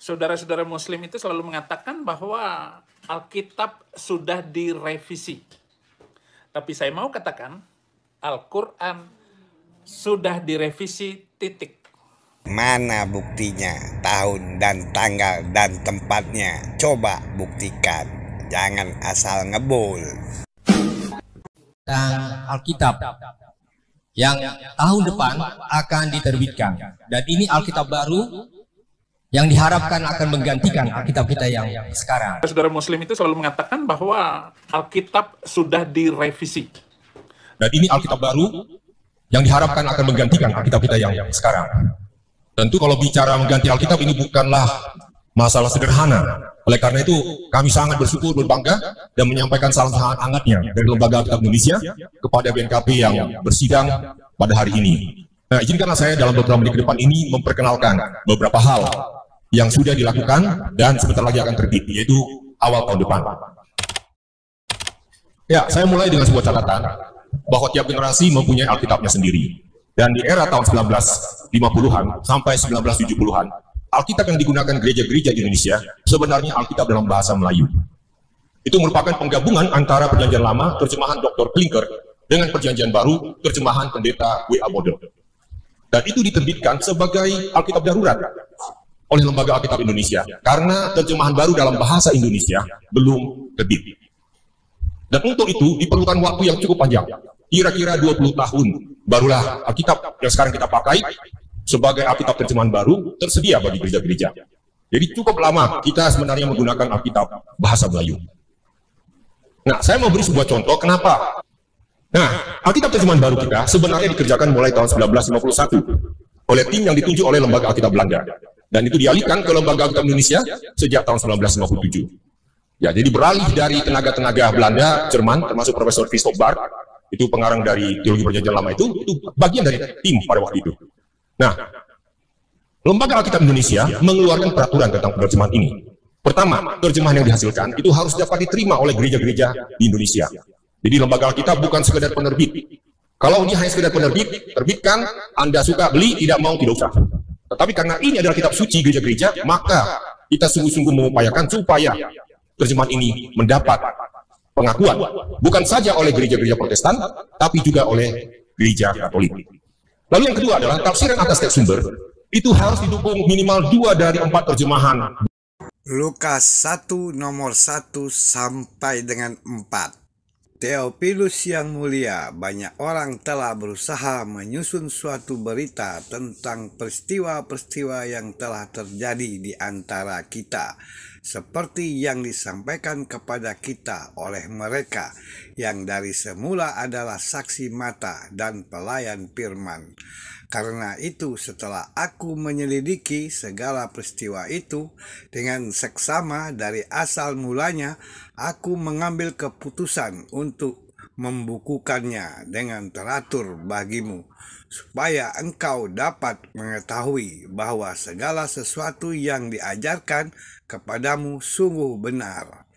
Saudara-saudara Muslim itu selalu mengatakan bahwa Alkitab sudah direvisi. Tapi saya mau katakan, Al-Quran sudah direvisi, titik. Mana buktinya? Tahun dan tanggal dan tempatnya. Coba buktikan. Jangan asal ngebul. Dan Alkitab yang tahun depan akan diterbitkan. Dan ini Alkitab baru yang diharapkan akan menggantikan Alkitab kita yang sekarang. Saudara Muslim itu selalu mengatakan bahwa Alkitab sudah direvisi. Dan ini Alkitab baru yang diharapkan akan menggantikan Alkitab kita yang sekarang. Tentu kalau bicara mengganti Alkitab ini bukanlah masalah sederhana. Oleh karena itu kami sangat bersyukur, berbangga dan menyampaikan salam hangatnya dari Lembaga Alkitab Indonesia kepada BNKP yang bersidang pada hari ini. Nah, izinkanlah saya dalam beberapa menit ke depan ini memperkenalkan beberapa hal yang sudah dilakukan dan sebentar lagi akan terbit, yaitu awal tahun depan. Ya, saya mulai dengan sebuah catatan bahwa tiap generasi mempunyai Alkitabnya sendiri. Dan di era tahun 1950-an sampai 1970-an, Alkitab yang digunakan gereja-gereja di Indonesia sebenarnya Alkitab dalam bahasa Melayu. Itu merupakan penggabungan antara Perjanjian Lama, terjemahan Dr. Klinker, dengan Perjanjian Baru, terjemahan Pendeta W.A. Bodel. Dan itu diterbitkan sebagai Alkitab darurat oleh Lembaga Alkitab Indonesia, karena terjemahan baru dalam bahasa Indonesia belum terbit. Dan untuk itu diperlukan waktu yang cukup panjang, kira-kira 20 tahun, barulah Alkitab yang sekarang kita pakai sebagai Alkitab terjemahan baru tersedia bagi gereja-gereja. Jadi cukup lama kita sebenarnya menggunakan Alkitab bahasa Melayu. Nah, saya mau beri sebuah contoh kenapa. Nah, Alkitab terjemahan baru kita sebenarnya dikerjakan mulai tahun 1951 oleh tim yang ditunjuk oleh Lembaga Alkitab Belanda. Dan itu dialihkan ke Lembaga Alkitab Indonesia sejak tahun 1957. Ya, jadi beralih dari tenaga-tenaga Belanda, Jerman, termasuk Profesor Christoph Barth, itu pengarang dari Teologi Perjanjian Lama itu bagian dari tim pada waktu itu. Nah, Lembaga Alkitab Indonesia mengeluarkan peraturan tentang penerjemahan ini. Pertama, terjemahan yang dihasilkan itu harus dapat diterima oleh gereja-gereja di Indonesia. Jadi Lembaga Alkitab bukan sekedar penerbit. Kalau ini hanya sekedar penerbit, terbitkan, Anda suka beli, tidak mau, tidak usah. Tetapi karena ini adalah kitab suci gereja-gereja, maka kita sungguh-sungguh mengupayakan supaya terjemahan ini mendapat pengakuan. Bukan saja oleh gereja-gereja Protestan, tapi juga oleh gereja Katolik. Lalu yang kedua adalah tafsiran atas teks sumber, itu harus didukung minimal 2 dari 4 terjemahan. Lukas 1 nomor 1 sampai dengan 4. Theophilus yang mulia, banyak orang telah berusaha menyusun suatu berita tentang peristiwa-peristiwa yang telah terjadi di antara kita, seperti yang disampaikan kepada kita oleh mereka yang dari semula adalah saksi mata dan pelayan firman. Karena itu setelah aku menyelidiki segala peristiwa itu dengan seksama dari asal mulanya, aku mengambil keputusan untuk membukukannya dengan teratur bagimu, supaya engkau dapat mengetahui bahwa segala sesuatu yang diajarkan kepadamu sungguh benar.